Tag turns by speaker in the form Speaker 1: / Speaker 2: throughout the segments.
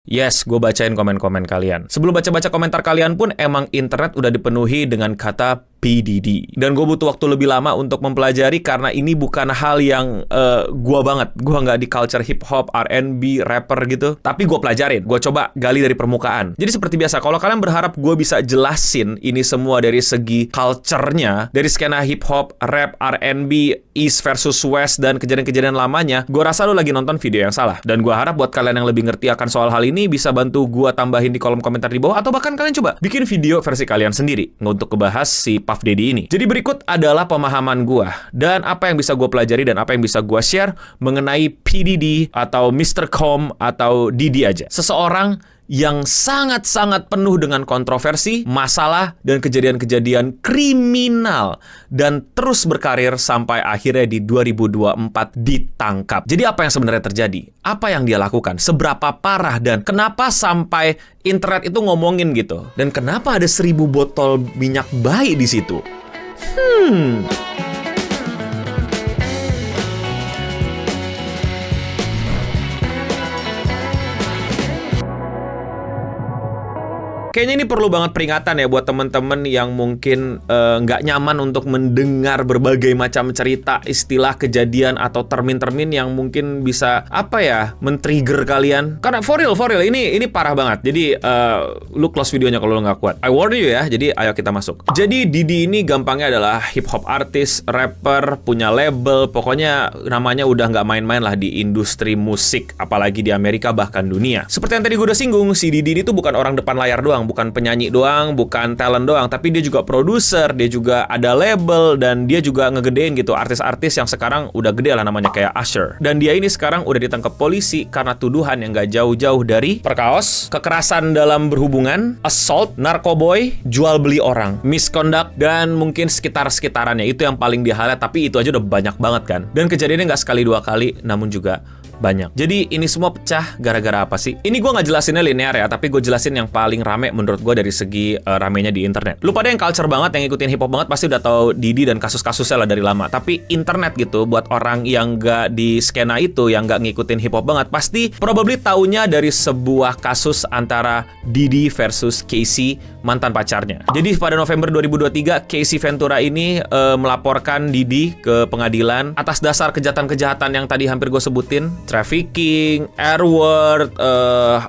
Speaker 1: Yes, gue bacain komen-komen kalian. Sebelum baca-baca komentar kalian pun, emang internet udah dipenuhi dengan kata PDD. Dan gue butuh waktu lebih lama untuk mempelajari karena ini bukan hal yang gue banget. Gue nggak di culture hip-hop, R&B, rapper gitu. Tapi gue pelajarin. Gue coba gali dari permukaan. Jadi seperti biasa, kalau kalian berharap gue bisa jelasin ini semua dari segi culture-nya, dari skena hip-hop, rap, R&B, East versus West, dan kejadian-kejadian lamanya, gue rasa lo lagi nonton video yang salah. Dan gue harap buat kalian yang lebih ngerti akan soal hal ini, bisa bantu gue tambahin di kolom komentar di bawah, atau bahkan kalian coba bikin video versi kalian sendiri untuk ngebahas si Puff Daddy ini. Jadi berikut adalah pemahaman gue, dan apa yang bisa gue pelajari dan apa yang bisa gue share mengenai PDD atau Mr. Com atau Diddy aja. Seseorang yang sangat-sangat penuh dengan kontroversi, masalah, dan kejadian-kejadian kriminal, dan terus berkarir sampai akhirnya di 2024 ditangkap. Jadi apa yang sebenarnya terjadi? Apa yang dia lakukan? Seberapa parah? Dan kenapa sampai internet itu ngomongin gitu? Dan kenapa ada 1000 botol minyak bayi di situ? Kayaknya ini perlu banget peringatan ya buat teman-teman yang mungkin nggak nyaman untuk mendengar berbagai macam cerita, istilah, kejadian, atau termin-termin yang mungkin bisa, men-trigger kalian. Karena for real, ini parah banget. Jadi, lu close videonya kalau lu nggak kuat. I warn you ya, jadi ayo kita masuk. Jadi, Diddy ini gampangnya adalah hip-hop artis, rapper, punya label, pokoknya namanya udah nggak main-main lah di industri musik, apalagi di Amerika bahkan dunia. Seperti yang tadi gue udah singgung, si Diddy ini tuh bukan orang depan layar doang, bukan penyanyi doang, bukan talent doang, tapi dia juga produser, dia juga ada label, dan dia juga ngegedein gitu artis-artis yang sekarang udah gede lah, namanya kayak Usher. Dan dia ini sekarang udah ditangkap polisi karena tuduhan yang gak jauh-jauh dari perkaos, kekerasan dalam berhubungan, assault, narkoboy, jual beli orang, misconduct, dan mungkin sekitar-sekitarannya. Itu yang paling di-highlight, tapi itu aja udah banyak banget kan. Dan kejadiannya gak sekali dua kali, namun juga banyak. Jadi ini semua pecah gara-gara apa sih? Ini gue nggak jelasinnya linear ya, tapi gue jelasin yang paling rame menurut gue dari segi ramenya di internet. Lu pada yang culture banget, yang ngikutin hip hop banget, pasti udah tahu Diddy dan kasus-kasusnya lah dari lama. Tapi internet gitu, buat orang yang nggak di skena itu, yang nggak ngikutin hip hop banget, pasti probably taunya dari sebuah kasus antara Diddy versus Casey, mantan pacarnya. Jadi pada November 2023, Casey Ventura ini melaporkan Diddy ke pengadilan atas dasar kejahatan-kejahatan yang tadi hampir gue sebutin. Trafficking, airword,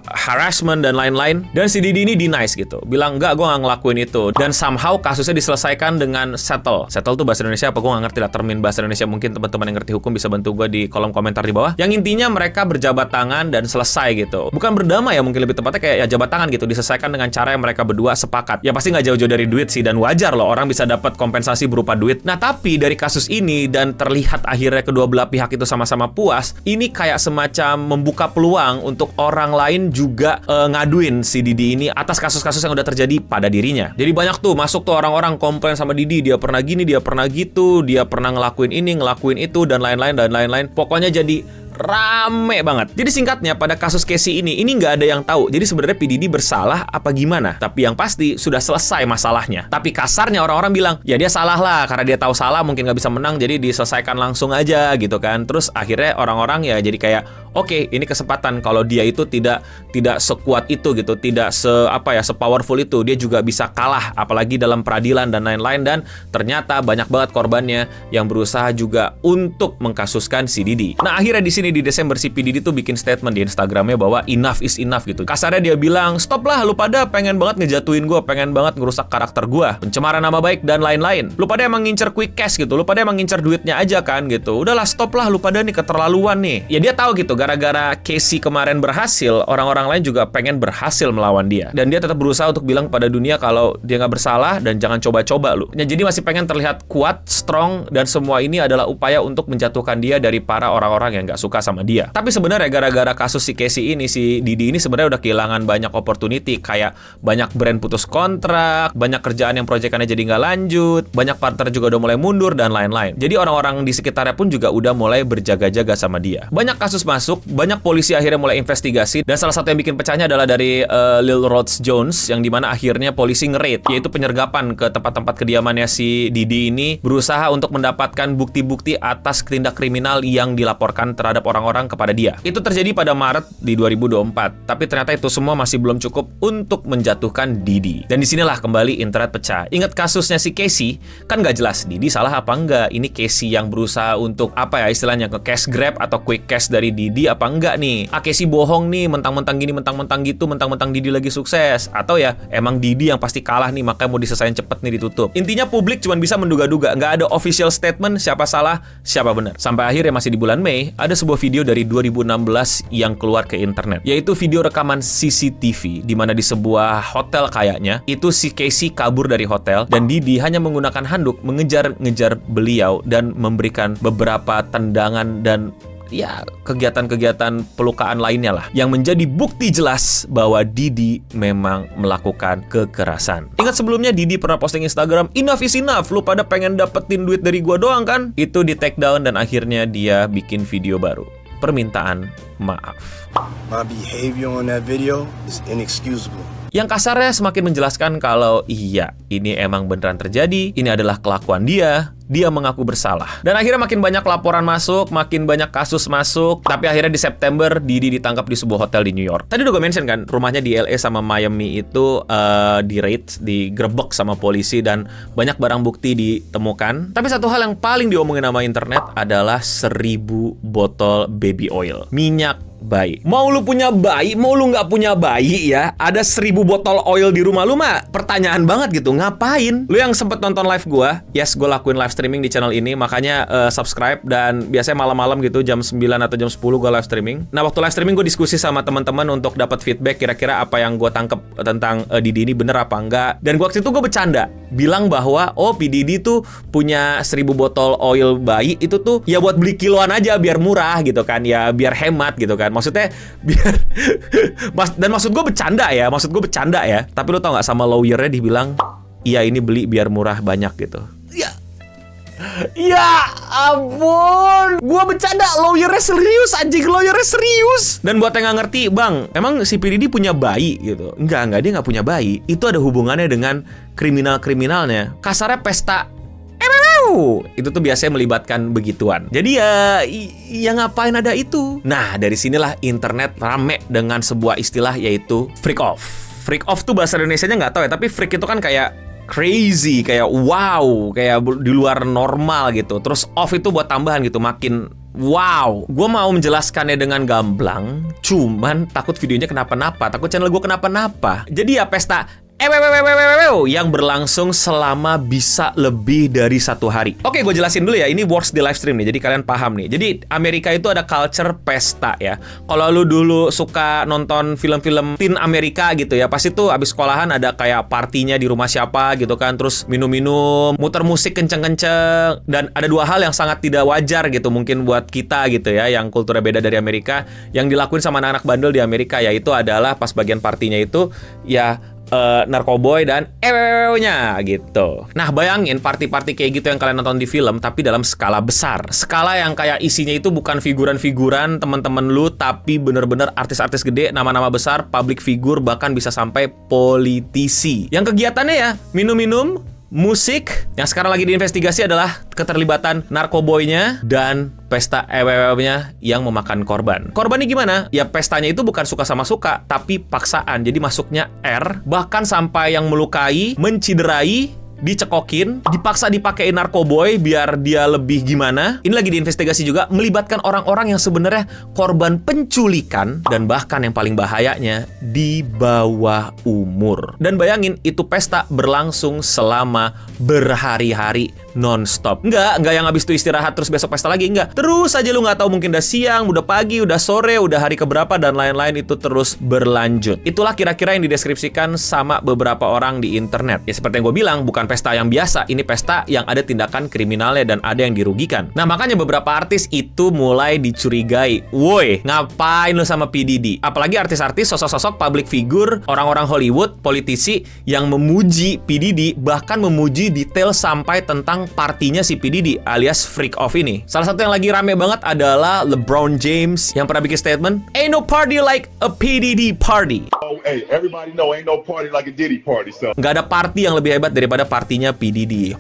Speaker 1: harassment, dan lain-lain. Dan si Diddy ini denies gitu, bilang enggak, gue nggak ngelakuin itu. Dan somehow kasusnya diselesaikan dengan settle. Settle tuh bahasa Indonesia apa? Gue nggak ngerti lah termin bahasa Indonesia. Mungkin teman-teman yang ngerti hukum bisa bantu gue di kolom komentar di bawah. Yang intinya mereka berjabat tangan dan selesai gitu. Bukan berdamai ya, mungkin lebih tepatnya kayak ya jabat tangan gitu. Diselesaikan dengan cara yang mereka berdua sepakat. Ya pasti nggak jauh-jauh dari duit sih, dan wajar loh orang bisa dapat kompensasi berupa duit. Nah tapi dari kasus ini dan terlihat akhirnya kedua belah pihak itu sama-sama puas, ini kayak semacam membuka peluang untuk orang lain juga ngaduin si Diddy ini atas kasus-kasus yang udah terjadi pada dirinya. Jadi banyak tuh masuk tuh orang-orang komplain sama Diddy, dia pernah gini, dia pernah gitu, dia pernah ngelakuin ini, ngelakuin itu, dan lain-lain. Pokoknya jadi rame banget. Jadi singkatnya, pada kasus Casey ini nggak ada yang tahu. Jadi sebenarnya P. Diddy bersalah apa gimana? Tapi yang pasti sudah selesai masalahnya. Tapi kasarnya orang-orang bilang, ya dia salah lah, karena dia tahu salah mungkin nggak bisa menang, jadi diselesaikan langsung aja gitu kan. Terus akhirnya orang-orang ya jadi kayak, oke, ini kesempatan kalau dia itu tidak sekuat itu gitu, tidak sepowerful itu, dia juga bisa kalah apalagi dalam peradilan dan lain-lain. Dan ternyata banyak banget korbannya yang berusaha juga untuk mengkasuskan si Diddy. Nah akhirnya di sini di Desember si P. Diddy tuh bikin statement di Instagramnya bahwa enough is enough gitu. Kasarnya dia bilang, stop lah, lu pada pengen banget ngejatuhin gue, pengen banget ngerusak karakter gue, pencemaran nama baik dan lain-lain. Lu pada emang ngincer quick cash gitu, lu pada emang ngincer duitnya aja kan gitu. Udahlah stop lah, lu pada nih keterlaluan nih. Ya dia tahu gitu, gara-gara Casey kemarin berhasil, orang-orang lain juga pengen berhasil melawan dia. Dan dia tetap berusaha untuk bilang pada dunia kalau dia nggak bersalah dan jangan coba-coba lu. Ya, jadi masih pengen terlihat kuat, strong, dan semua ini adalah upaya untuk menjatuhkan dia dari para orang-orang yang nggak suka sama dia. Tapi sebenarnya gara-gara kasus si Casey ini, si Diddy ini sebenarnya udah kehilangan banyak opportunity, kayak banyak brand putus kontrak, banyak kerjaan yang proyekannya jadi nggak lanjut, banyak partner juga udah mulai mundur dan lain-lain. Jadi orang-orang di sekitarnya pun juga udah mulai berjaga-jaga sama dia. Banyak kasus mas, masuk, banyak polisi akhirnya mulai investigasi, dan salah satu yang bikin pecahnya adalah dari Lil Rhodes Jones, yang dimana akhirnya polisi nge-raid, yaitu penyergapan ke tempat-tempat kediamannya si Diddy ini, berusaha untuk mendapatkan bukti-bukti atas tindak kriminal yang dilaporkan terhadap orang-orang kepada dia. Itu terjadi pada Maret di 2024, tapi ternyata itu semua masih belum cukup untuk menjatuhkan Diddy. Dan disinilah kembali internet pecah. Ingat kasusnya si Casey? Kan nggak jelas Diddy salah apa enggak. Ini Casey yang berusaha untuk apa ya istilahnya, ke cash grab atau quick cash dari Diddy apa enggak nih? Casey bohong nih, mentang-mentang gini, mentang-mentang gitu, mentang-mentang Diddy lagi sukses. Atau ya emang Diddy yang pasti kalah nih, makanya mau diselesain cepet nih, ditutup. Intinya publik cuma bisa menduga-duga, nggak ada official statement siapa salah, siapa benar. Sampai akhirnya masih di bulan Mei, ada sebuah video dari 2016 yang keluar ke internet, yaitu video rekaman CCTV, di mana di sebuah hotel kayaknya, itu si Casey kabur dari hotel, dan Diddy hanya menggunakan handuk mengejar-ngejar beliau dan memberikan beberapa tendangan dan ya kegiatan-kegiatan pelukaan lainnya lah, yang menjadi bukti jelas bahwa Diddy memang melakukan kekerasan. Ingat sebelumnya Diddy pernah posting Instagram, "Enough is enough, lu pada pengen dapetin duit dari gua doang kan?" Itu di take down dan akhirnya dia bikin video baru, permintaan maaf.
Speaker 2: My behavior on that video is inexcusable.
Speaker 1: Yang kasarnya semakin menjelaskan kalau iya, ini emang beneran terjadi, ini adalah kelakuan dia mengaku bersalah. Dan akhirnya makin banyak laporan masuk, makin banyak kasus masuk, tapi akhirnya di September Diddy ditangkap di sebuah hotel di New York. Tadi udah gue mention kan, rumahnya di LA sama Miami itu di-raid, digerebek sama polisi, dan banyak barang bukti ditemukan. Tapi satu hal yang paling diomongin sama internet adalah 1000 botol baby oil, minyak bayi. Mau lu punya bayi, mau lu nggak punya bayi ya, ada 1000 botol oil di rumah lu mah pertanyaan banget gitu, ngapain? Lu yang sempet nonton live gua, yes, gua lakuin live streaming di channel ini, makanya subscribe, dan biasanya malam-malam gitu jam 9 atau jam 10 gua live streaming. Nah, waktu live streaming gua diskusi sama teman-teman untuk dapat feedback kira-kira apa yang gua tangkep tentang Diddy ini bener apa enggak. Dan waktu itu gua bercanda bilang bahwa P. Diddy tuh punya 1000 botol oil bayi itu tuh ya buat beli kiloan aja biar murah gitu kan, ya biar hemat gitu kan. Maksudnya biar dan maksud gue bercanda ya, tapi lo tau nggak, sama lawyernya dibilang iya ini beli biar murah banyak gitu. Ya ampun, gue bercanda, lawyernya serius anjing, lawyernya serius. Dan buat yang nggak ngerti, bang, emang si P. Diddy punya bayi gitu? Enggak, dia nggak punya bayi. Itu ada hubungannya dengan kriminalnya. Kasarnya pesta itu tuh biasanya melibatkan begituan. Jadi ya ngapain ada itu? Nah, dari sinilah internet rame dengan sebuah istilah, yaitu freak off. Freak off tuh bahasa Indonesianya nggak tahu ya, tapi freak itu kan kayak crazy, kayak wow, kayak di luar normal gitu. Terus off itu buat tambahan gitu, makin wow. Gue mau menjelaskannya dengan gamblang, cuman takut videonya kenapa-napa, takut channel gue kenapa-napa. Jadi ya pesta yang berlangsung selama bisa lebih dari 1 hari. Oke, gue jelasin dulu ya, ini works di live stream nih, jadi kalian paham nih. Jadi Amerika itu ada culture pesta ya. Kalau lu dulu suka nonton film-film teen Amerika gitu ya, pasti tuh abis sekolahan ada kayak partinya di rumah siapa gitu kan, terus minum-minum, muter musik kenceng-kenceng. Dan ada 2 hal yang sangat tidak wajar gitu mungkin buat kita gitu ya, yang kulturnya beda dari Amerika, yang dilakuin sama anak-anak bandel di Amerika, yaitu adalah pas bagian partinya itu ya narkoboy dan nya gitu. Nah, bayangin party-party kayak gitu yang kalian nonton di film, tapi dalam skala besar. Skala yang kayak isinya itu bukan figuran-figuran teman-teman lu, tapi bener-bener artis-artis gede, nama-nama besar, public figure, bahkan bisa sampai politisi. Yang kegiatannya ya minum-minum, musik. Yang sekarang lagi diinvestigasi adalah keterlibatan narkoboynya dan pesta nya yang memakan korban. Korbannya gimana? Ya pestanya itu bukan suka sama suka, tapi paksaan. Jadi masuknya R, bahkan sampai yang melukai, menciderai, dicekokin, dipaksa dipakein narkoboy biar dia lebih gimana. Ini lagi diinvestigasi juga, melibatkan orang-orang yang sebenarnya korban penculikan, dan bahkan yang paling bahayanya di bawah umur. Dan bayangin, itu pesta berlangsung selama berhari-hari non-stop. Enggak yang habis itu istirahat terus besok pesta lagi, enggak. Terus aja, lu nggak tahu, mungkin udah siang, udah pagi, udah sore, udah hari keberapa, dan lain-lain, itu terus berlanjut. Itulah kira-kira yang dideskripsikan sama beberapa orang di internet. Ya seperti yang gue bilang, bukan bukan pesta yang biasa, ini pesta yang ada tindakan kriminalnya dan ada yang dirugikan. Nah, makanya beberapa artis itu mulai dicurigai. Woi, ngapain lo sama P. Diddy? Apalagi artis-artis, sosok-sosok public figure, orang-orang Hollywood, politisi yang memuji P. Diddy, bahkan memuji detail sampai tentang partinya si P. Diddy alias freak off ini. Salah satu yang lagi rame banget adalah LeBron James yang pernah bikin statement, "Ain't no party like a P. Diddy party."
Speaker 3: Oh, hey, everybody know ain't no party like a Diddy party, so.
Speaker 1: Nggak ada party yang lebih hebat daripada partinya P. Diddy.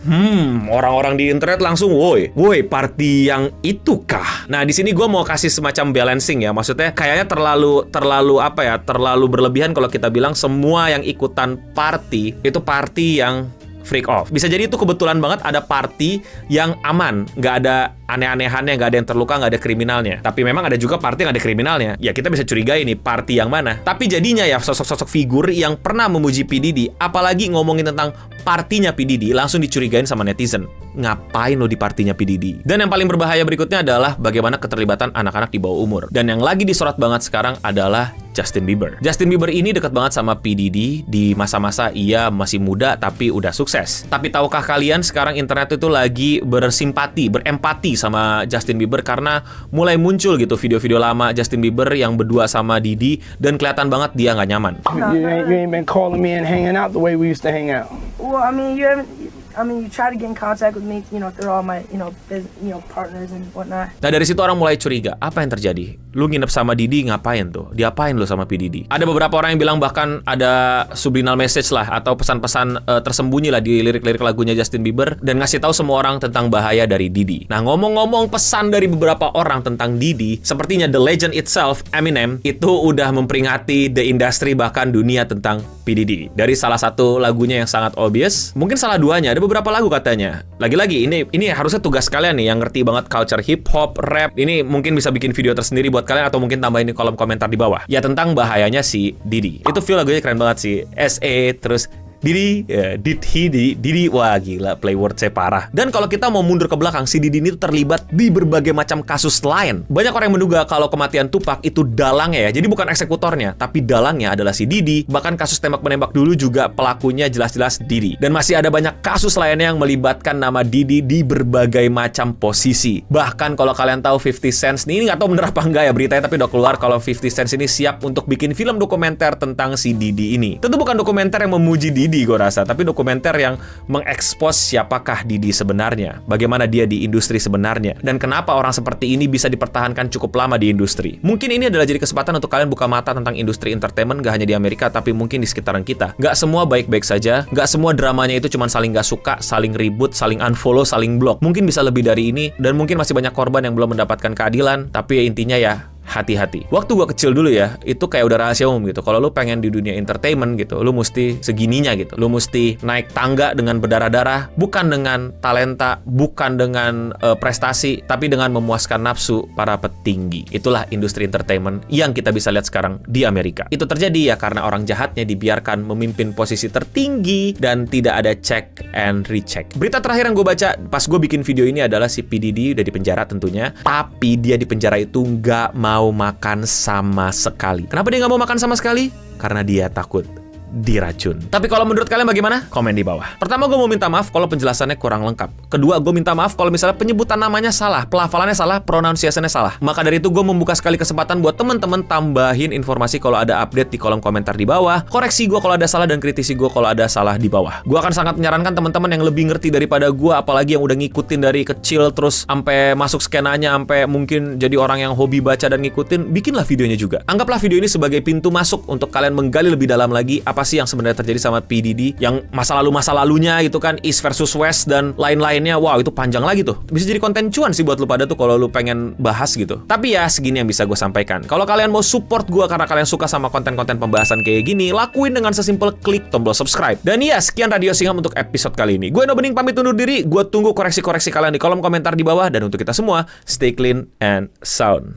Speaker 1: Orang-orang di internet langsung, woi, party yang itu kah? Nah, di sini gue mau kasih semacam balancing ya. Maksudnya kayaknya terlalu berlebihan kalau kita bilang semua yang ikutan party itu party yang freak off. Bisa jadi itu kebetulan banget ada party yang aman, nggak ada aneh-anehannya, nggak ada yang terluka, nggak ada kriminalnya. Tapi memang ada juga party yang ada kriminalnya. Ya kita bisa curigai nih party yang mana. Tapi jadinya ya sosok-sosok figur yang pernah memuji P. Diddy, apalagi ngomongin tentang partinya P. Diddy, langsung dicurigain sama netizen. Ngapain lo di partinya P. Diddy? Dan yang paling berbahaya berikutnya adalah bagaimana keterlibatan anak-anak di bawah umur. Dan yang lagi disorot banget sekarang adalah Justin Bieber. Justin Bieber ini dekat banget sama P. Diddy di masa-masa ia masih muda tapi udah sukses. Tapi tahukah kalian sekarang internet itu lagi berempati sama Justin Bieber karena mulai muncul gitu video-video lama Justin Bieber yang berdua sama Diddy dan kelihatan banget dia nggak nyaman.
Speaker 4: You ain't been calling me and hanging out the way we used to hang out.
Speaker 5: Well, I mean, you try to get in contact with me, through all my, partners and whatnot.
Speaker 1: Nah, dari situ orang mulai curiga, apa yang terjadi? Lu nginep sama Diddy ngapain tuh? Diapain lu sama P. Diddy? Ada beberapa orang yang bilang bahkan ada subliminal message lah atau pesan-pesan tersembunyi lah di lirik-lirik lagunya Justin Bieber dan ngasih tahu semua orang tentang bahaya dari Diddy. Nah, ngomong-ngomong pesan dari beberapa orang tentang Diddy, sepertinya the legend itself, Eminem, itu udah memperingati the industry bahkan dunia tentang P. Diddy. Dari salah satu lagunya yang sangat obvious, mungkin salah duanya, ada beberapa lagu katanya. Lagi-lagi ini harusnya tugas kalian nih yang ngerti banget culture hip hop, rap. Ini mungkin bisa bikin video tersendiri buat kalian atau mungkin tambahin di kolom komentar di bawah. Ya tentang bahayanya si Diddy. Itu feel lagunya keren banget sih. SE terus Diddy, Diddy, wah gila, play word saya parah. Dan kalau kita mau mundur ke belakang, si Diddy ini terlibat di berbagai macam kasus lain. Banyak orang yang menduga kalau kematian Tupac itu dalangnya ya, jadi bukan eksekutornya, tapi dalangnya adalah si Diddy. Bahkan kasus tembak-menembak dulu juga pelakunya jelas-jelas Diddy. Dan masih ada banyak kasus lainnya yang melibatkan nama Diddy di berbagai macam posisi. Bahkan kalau kalian tahu 50 Cent ini nggak tahu bener apa enggak ya beritanya, tapi udah keluar kalau 50 Cent ini siap untuk bikin film dokumenter tentang si Diddy ini. Tentu bukan dokumenter yang memuji Diddy gue rasa, tapi dokumenter yang mengekspos siapakah Diddy sebenarnya, bagaimana dia di industri sebenarnya, dan kenapa orang seperti ini bisa dipertahankan cukup lama di industri. Mungkin ini adalah jadi kesempatan untuk kalian buka mata tentang industri entertainment gak hanya di Amerika, tapi mungkin di sekitaran kita. Gak semua baik-baik saja, gak semua dramanya itu cuma saling gak suka, saling ribut, saling unfollow, saling block. Mungkin bisa lebih dari ini, dan mungkin masih banyak korban yang belum mendapatkan keadilan, tapi ya intinya ya, hati-hati. Waktu gua kecil dulu ya, itu kayak udah rahasia umum gitu. Kalau lu pengen di dunia entertainment gitu, lu mesti segininya gitu. Lu mesti naik tangga dengan berdarah-darah, bukan dengan talenta, bukan dengan prestasi, tapi dengan memuaskan nafsu para petinggi. Itulah industri entertainment yang kita bisa lihat sekarang di Amerika. Itu terjadi ya karena orang jahatnya dibiarkan memimpin posisi tertinggi dan tidak ada check and recheck. Berita terakhir yang gue baca pas gue bikin video ini adalah si P. Diddy udah dipenjara tentunya, tapi dia di penjara itu nggak mau makan sama sekali. Kenapa dia nggak mau makan sama sekali? Karena dia takut diracun. Tapi kalau menurut kalian bagaimana? Komen di bawah. Pertama, gue mau minta maaf kalau penjelasannya kurang lengkap. Kedua, gue minta maaf kalau misalnya penyebutan namanya salah, pelafalannya salah, pronunciation-nya salah. Maka dari itu gue membuka sekali kesempatan buat teman-teman tambahin informasi kalau ada update di kolom komentar di bawah. Koreksi gue kalau ada salah dan kritisi gue kalau ada salah di bawah. Gue akan sangat menyarankan teman-teman yang lebih ngerti daripada gue, apalagi yang udah ngikutin dari kecil terus sampai masuk skenanya, sampai mungkin jadi orang yang hobi baca dan ngikutin, bikinlah videonya juga. Anggaplah video ini sebagai pintu masuk untuk kalian menggali lebih dalam lagi apa sih yang sebenarnya terjadi sama P. Diddy, yang masa lalunya gitu kan, East versus West dan lain-lainnya. Wow, itu panjang lagi tuh. Bisa jadi konten cuan sih buat lu pada tuh kalau lu pengen bahas gitu. Tapi ya segini yang bisa gue sampaikan. Kalau kalian mau support gue karena kalian suka sama konten-konten pembahasan kayak gini, lakuin dengan sesimpel klik tombol subscribe. Dan ya, sekian Radio Singham untuk episode kali ini. Gue Eno Bening pamit undur diri. Gue tunggu koreksi-koreksi kalian di kolom komentar di bawah. Dan untuk kita semua, stay clean and sound.